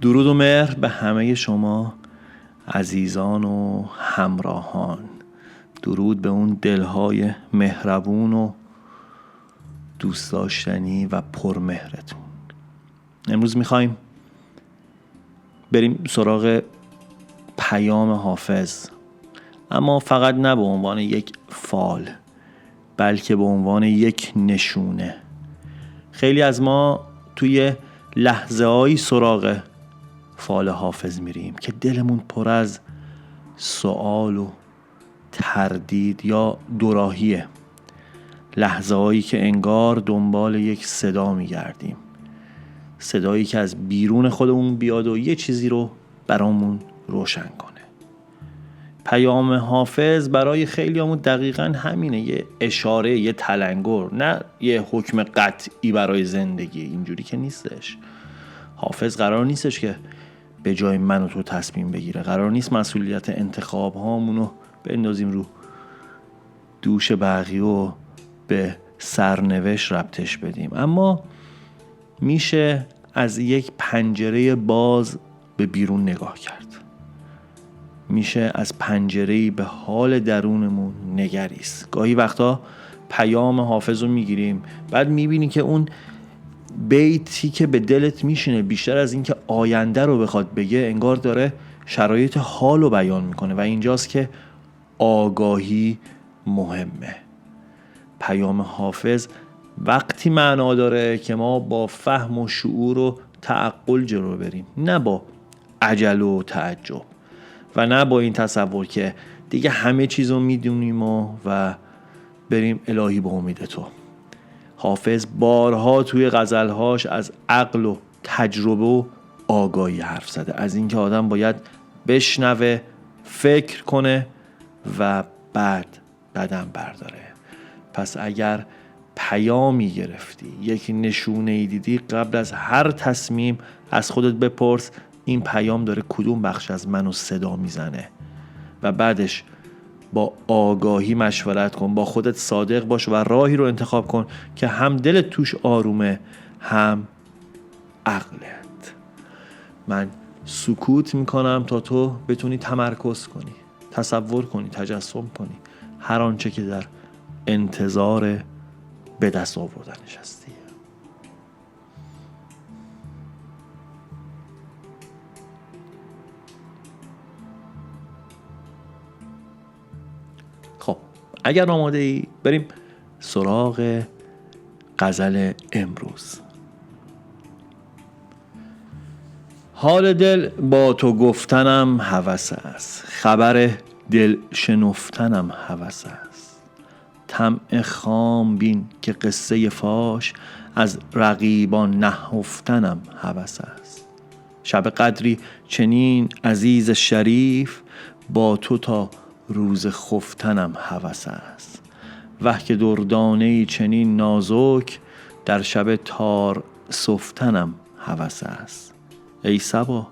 درود و مهر به همه شما عزیزان و همراهان. درود به اون دلهای مهربون و دوست داشتنی و پرمهرتون. امروز میخوایم بریم سراغ پیام حافظ، اما فقط نه به عنوان یک فال، بلکه به عنوان یک نشونه. خیلی از ما توی لحظه هایی سراغ فال حافظ میریم که دلمون پر از سوال و تردید یا دوراهیه. لحظه هایی که انگار دنبال یک صدا میگردیم، صدایی که از بیرون خودمون بیاد و یه چیزی رو برامون روشن کنه. پیام حافظ برای خیلیامون دقیقاً همینه، یه اشاره، یه تلنگر، نه یه حکم قطعی برای زندگی. اینجوری که نیستش. حافظ قرار نیستش که به جای من و تو تصمیم بگیره. قرار نیست مسئولیت انتخاب هامونو بندازیم رو دوش بقیه و به سرنوشت ربطش بدیم. اما میشه از یک پنجره باز به بیرون نگاه کرد. میشه از پنجره‌ای به حال درونمون نگریست. گاهی وقتا پیام حافظ رو میگیریم، بعد میبینی که اون بیتی که به دلت میشینه بیشتر از این که آینده رو بخواد بگه، انگار داره شرایط حال رو بیان میکنه و اینجاست که آگاهی مهمه. پیام حافظ وقتی معنا داره که ما با فهم و شعور و تعقل جلو بریم، نه با عجله و تعجب و نه با این تصور که دیگه همه چیزو میدونیم و بریم الهی به امید تو. حافظ بارها توی غزلهاش از عقل و تجربه و آگاهی حرف زده، از اینکه آدم باید بشنوه، فکر کنه و بعد قدم برداره. پس اگر پیامی گرفتی، یک نشونه‌ای دیدی، قبل از هر تصمیم از خودت بپرس این پیام داره کدوم بخش از منو صدا میزنه و بعدش با آگاهی مشورت کن، با خودت صادق باش و راهی رو انتخاب کن که هم دلت توش آرومه هم عقلت. من سکوت میکنم تا تو بتونی تمرکز کنی، تصور کنی، تجسم کنی هر آنچه که در انتظار به دست آوردنش هستی. خب اگر آماده ای بریم سراغ غزل امروز. حال دل با تو گفتنم هوس است، خبر دل شنفتنم هوس است. طمع خام بین که قصه فاش، از رقیبان نهفتنم هوس است. شب قدری چنین عزیز شریف، با تو تا روز خفتنم هوس است. وه که دردانه‌ای چنین نازک، در شب تار سفتنم هوس است. ای صبا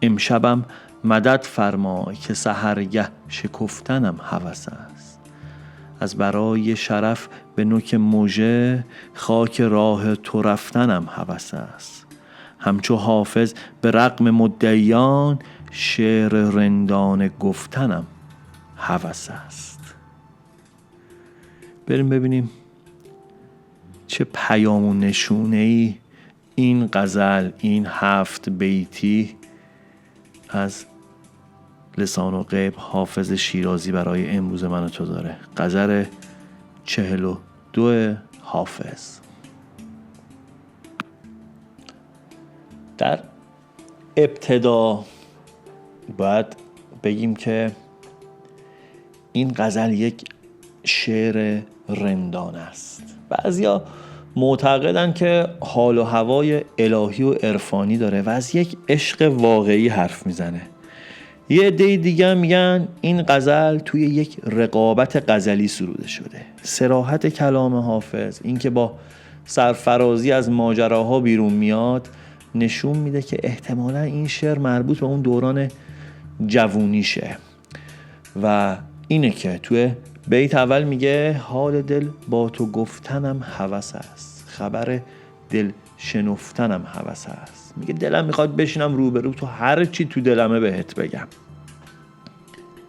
امشبم مدد فرمای، که سحرگه شکفتنم هوس است. از برای شرف به نوک مژه، خاک راه تو رفتنم هوس است. همچو حافظ به رغم مدعیان، شعر رندانه گفتنم هوس است. بریم ببینیم چه پیام و نشونه‌ای این غزل، این 7 بیتی از لسان و غیب حافظ شیرازی برای امروز من و تو داره. غزل 42 حافظ. در ابتدا باید بگیم که این غزل یک شعر رندانه است. بعضیا معتقدن که حال و هوای الهی و عرفانی داره و از یک عشق واقعی حرف میزنه. یه عده دیگه میگن این غزل توی یک رقابت غزلی سروده شده. صراحت کلام حافظ، این که با سرفرازی از ماجراها بیرون میاد، نشون میده که احتمالا این شعر مربوط به اون دوران جوونیشه و اینه که توی بیت اول میگه حال دل با تو گفتنم هوس است، خبر دل شنفتنم هوس است. میگه دلم میخواد بشینم روبرو تو هر چی تو دلمه بهت بگم.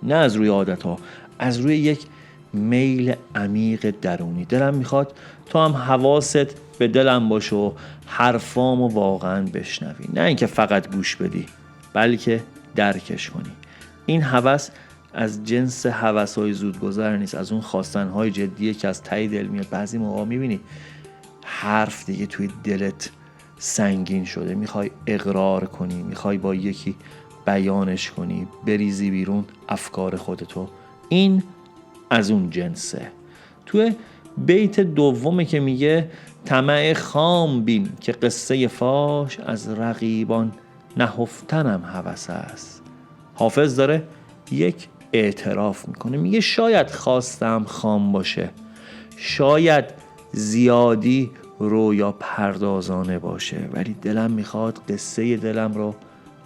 نه از روی عادت ها، از روی یک میل عمیق درونی. دلم میخواد تو هم حواست به دلم باشه و حرفامو واقعا بشنوی، نه اینکه فقط گوش بدی بلکه درکش کنی. این هوس از جنس هوس‌های زودگذر نیست، از اون خواستن‌های جدیه که از ته دل میاد. بعضی موقع میبینی حرف دیگه توی دلت سنگین شده، میخوای اقرار کنی، میخوای با یکی بیانش کنی، بریزی بیرون افکار خودتو. این از اون جنسه. توی بیت دومه که میگه طمع خام بین که قصه فاش، از رقیبان نهفتنم هوس است. حافظ داره یک اعتراف میکنه، میگه شاید خواستم خام باشه، شاید زیادی رویا پردازانه باشه، ولی دلم میخواد قصه دلم رو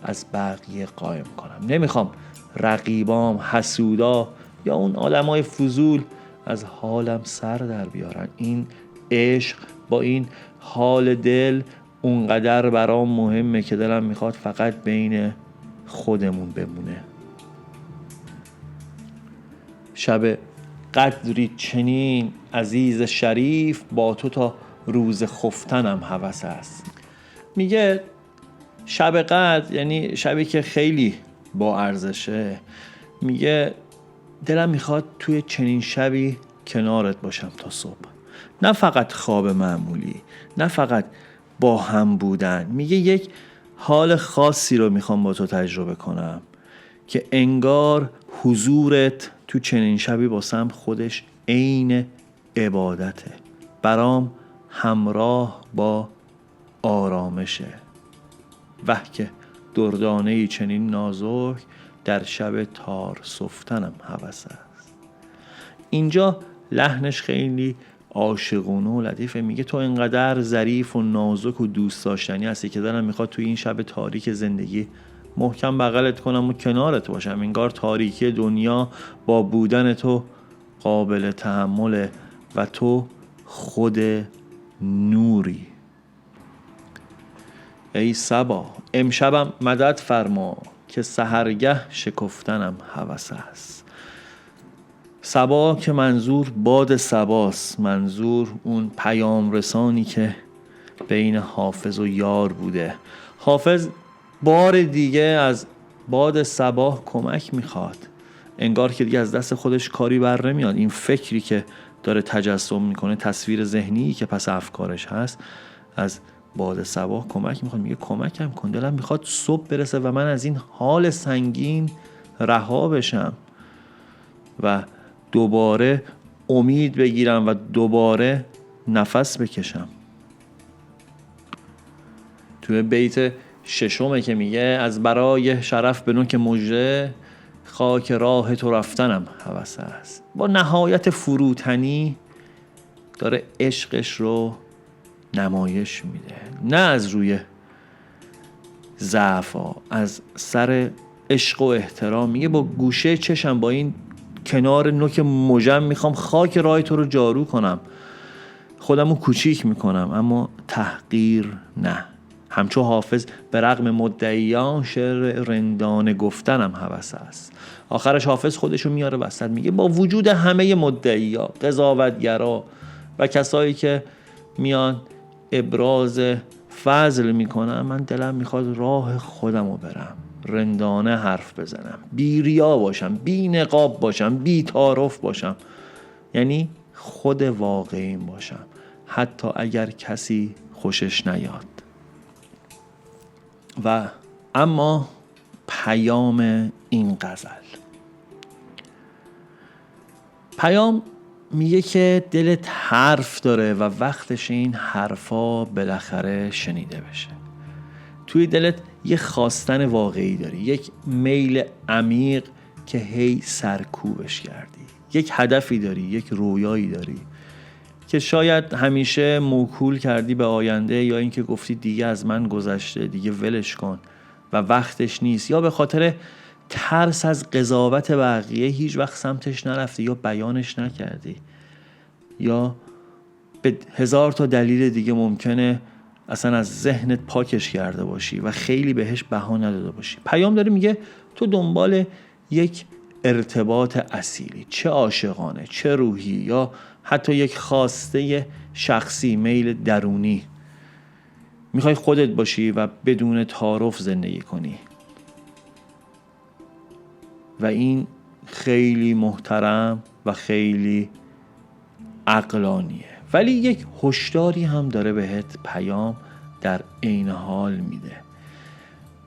از بقیه قایم کنم. نمیخوام رقیبام، حسودا یا اون آدمای فضول از حالم سر در بیارن. این عشق با این حال دل اونقدر برام مهمه که دلم میخواد فقط بین خودمون بمونه. شب قدری چنین عزیز شریف، با تو تا روز خفتنم هوس است. میگه شب قدر یعنی شبی که خیلی با ارزشه. میگه دلم میخواد توی چنین شبی کنارت باشم تا صبح، نه فقط خواب معمولی، نه فقط با هم بودن. میگه یک حال خاصی رو میخوام با تو تجربه کنم که انگار حضورت تو چنین شبی باسم خودش عین عبادته، برام همراه با آرامشه. وه که دردانه‌ای چنین نازک، در شب تار سفتنم هوس است. اینجا لحنش خیلی عاشقونه و لطیفه. میگه تو انقدر ظریف و نازک و دوست داشتنی هستی که دلم میخواد توی این شب تاریک زندگی محکم بغلت کنم و کنارت باشم. انگار تاریکی دنیا با بودن تو قابل تحمله و تو خود نوری. ای صبا امشبم مدد فرما، که سحرگه شکفتنم هوس است. صبا که منظور باد صباست، منظور اون پیام رسانی که بین حافظ و یار بوده. حافظ بار دیگه از باد صبا کمک میخواد، انگار که دیگه از دست خودش کاری بر نمیاد. این فکری که داره تجسم میکنه، تصویر ذهنی که پس افکارش هست، از باد صبا کمک میخواد. میگه کمکم کن، دلم میخواد صبح برسه و من از این حال سنگین رها بشم و دوباره امید بگیرم و دوباره نفس بکشم. توی بیت ششمه که میگه از برای شرف به نوک مژده، خاک راه تو رفتنم هوس است. با نهایت فروتنی داره عشقش رو نمایش میده، نه از روی ضعفا، از سر عشق و احترام. میگه با گوشه چشم، با این کنار نوک مژم میخوام خاک راه تو رو جارو کنم، خودمو کوچیک میکنم اما تحقیر نه. همچو حافظ به رغم مدعیان، شعر رندانه گفتنم هوس است. آخرش حافظ خودشو میاره وسط، میگه با وجود همه مدعیا، قضاوتگرا و کسایی که میان ابراز فضل میکنن، من دلم میخواد راه خودمو برم، رندانه حرف بزنم، بی ریا باشم، بی نقاب باشم، بی تعارف باشم، یعنی خود واقعیم باشم، حتی اگر کسی خوشش نیاد. و اما پیام این غزل، پیام میگه که دلت حرف داره و وقتش این حرفا بالاخره شنیده بشه. توی دلت یه خواستن واقعی داری، یک میل عمیق که هی سرکوبش کردی، یک هدفی داری، یک رویایی داری که شاید همیشه موکول کردی به آینده، یا اینکه گفتی دیگه از من گذشته، دیگه ولش کن و وقتش نیست، یا به خاطر ترس از قضاوت بقیه هیچ وقت سمتش نرفتی یا بیانش نکردی، یا به 1000 تا دلیل دیگه ممکنه اصلا از ذهنت پاکش کرده باشی و خیلی بهش بها نداده باشی. پیام داره میگه تو دنبال یک ارتباط اصیلی، چه عاشقانه، چه روحی، یا حتی یک خواسته شخصی، میل درونی، میخوای خودت باشی و بدون تعارف زندگی کنی و این خیلی محترم و خیلی عقلانیه. ولی یک هشداری هم داره بهت پیام در عین حال میده.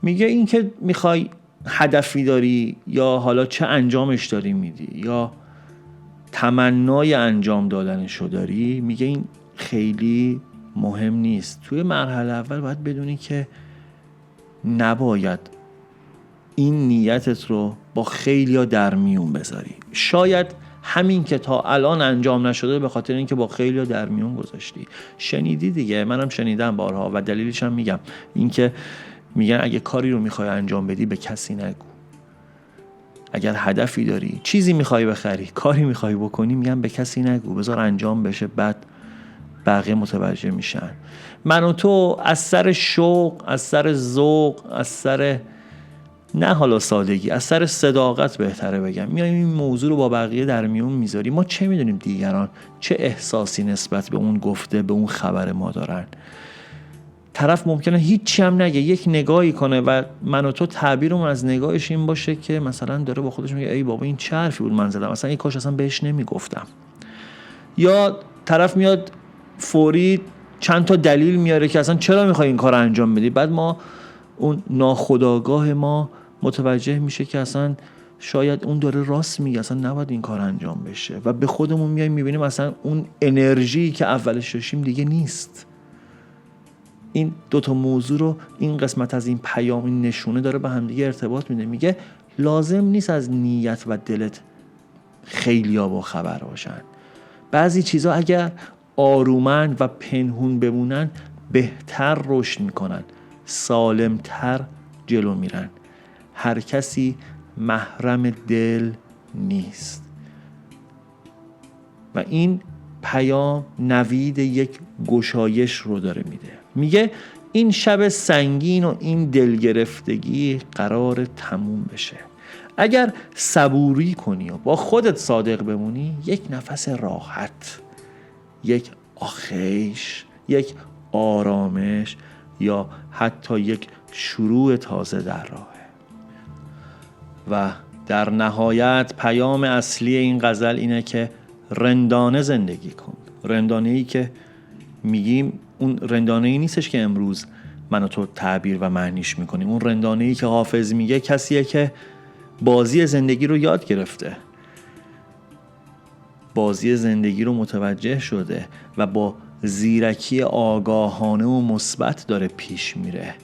میگه این که میخوای هدفی داری یا حالا چه انجامش داری میدی یا تمنای انجام دادنشو داری، میگه این خیلی مهم نیست. توی مرحله اول باید بدونی که نباید این نیتت رو با خیلیا در میون بذاری. شاید همین که تا الان انجام نشده به خاطر اینکه با خیلیا در میون گذاشتی. شنیدی دیگه، منم شنیدم بارها و دلیلش هم میگم. اینکه میگن اگه کاری رو میخوای انجام بدی به کسی نگو. اگر هدفی داری، چیزی میخوای بخری، کاری میخوای بکنی، میگن به کسی نگو، بذار انجام بشه، بعد بقیه متوجه میشن. من و تو از سر شوق، از سر ذوق، از سر نه حالا سادگی، از سر صداقت بهتره بگم، میایم این موضوع رو با بقیه در میون میذاریم. ما چه میدونیم دیگران چه احساسی نسبت به اون گفته، به اون خبر ما دارن. طرف ممکنه هیچی هم نگه، یک نگاهی کنه و من و تو تعبیرمون از نگاهش این باشه که مثلا داره با خودش میگه ای بابا این چه حرفی بود من زدم، مثلا این کاش اصلا بهش نمیگفتم. یا طرف میاد فوری چند تا دلیل میاره که اصلا چرا میخوای این کار رو انجام بدی، بعد ما اون ناخودآگاه ما متوجه میشه که اصلا شاید اون داره راست میگه، اصلا نباید این کار انجام بشه و به خودمون میایم میبینیم اصلا اون انرژی که اولش داشتیم دیگه نیست. این دوتا موضوع رو، این قسمت از این پیام، این نشونه داره به هم دیگه ارتباط میده. میگه لازم نیست از نیت و دلت خیلیا با خبر باشن. بعضی چیزا اگر آرومن و پنهون بمونن بهتر رشد میکنن، سالمتر جلو میرن. هر کسی محرم دل نیست و این پیام نوید یک گشایش رو داره میده. میگه این شب سنگین و این دلگرفتگی قرار تموم بشه. اگر صبوری کنی و با خودت صادق بمونی، یک نفس راحت، یک آخیش، یک آرامش یا حتی یک شروع تازه در راهه. و در نهایت پیام اصلی این غزل اینه که رندانه زندگی کن. رندانه‌ای که میگیم اون رندانه‌ای نیستش که امروز من و تو تعبیر و معنیش میکنیم. اون رندانه‌ای که حافظ میگه کسیه که بازی زندگی رو یاد گرفته، بازی زندگی رو متوجه شده و با زیرکی آگاهانه و مثبت داره پیش میره.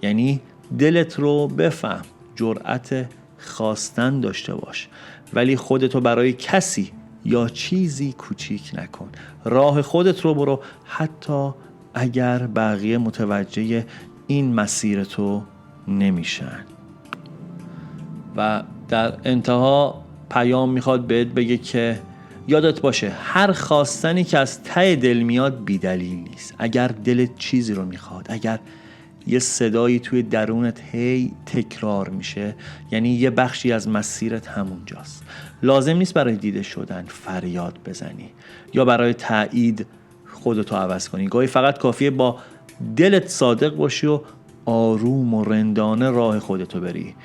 یعنی دلت رو بفهم، جرأت خواستن داشته باش، ولی خودتو برای کسی یا چیزی کوچیک نکن. راه خودت رو برو، حتی اگر بقیه متوجه این مسیر تو نمیشن. و در انتها پیام میخواد بهت بگه که یادت باشه هر خواستنی که از ته دل میاد بی دلیل نیست. اگر دلت چیزی رو میخواد، اگر یه صدایی توی درونت هی تکرار میشه، یعنی یه بخشی از مسیرت همونجاست. لازم نیست برای دیده شدن فریاد بزنی یا برای تایید خودتو عوض کنی. گاهی فقط کافیه با دلت صادق باشی و آروم و رندانه راه خودتو بری.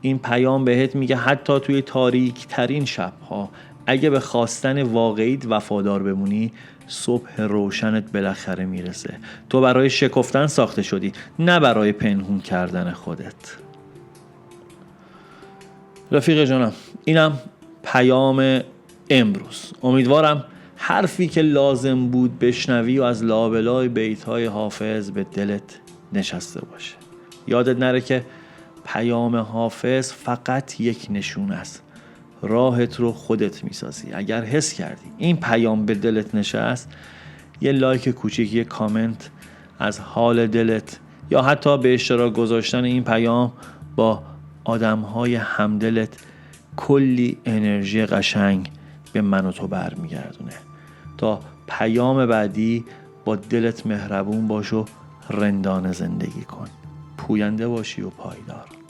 این پیام بهت میگه حتی توی تاریک ترین شبها اگه به خواستن واقعیت وفادار بمونی، صبح روشنت بالاخره میرسه. تو برای شکفتن ساخته شدی، نه برای پنهون کردن خودت. رفیق جانم، اینم پیام امروز. امیدوارم حرفی که لازم بود بشنوی و از لابلای بیت‌های حافظ به دلت نشسته باشه. یادت نره که پیام حافظ فقط یک نشونه است. راهت رو خودت میسازی. اگر حس کردی این پیام به دلت نشست، یه لایک کوچیک، یه کامنت از حال دلت یا حتی به اشتراک گذاشتن این پیام با آدم‌های همدلت کلی انرژی قشنگ به من و تو برمیگردونه. تا پیام بعدی با دلت مهربون باش و رندانه زندگی کن. پوینده باشی و پایدار.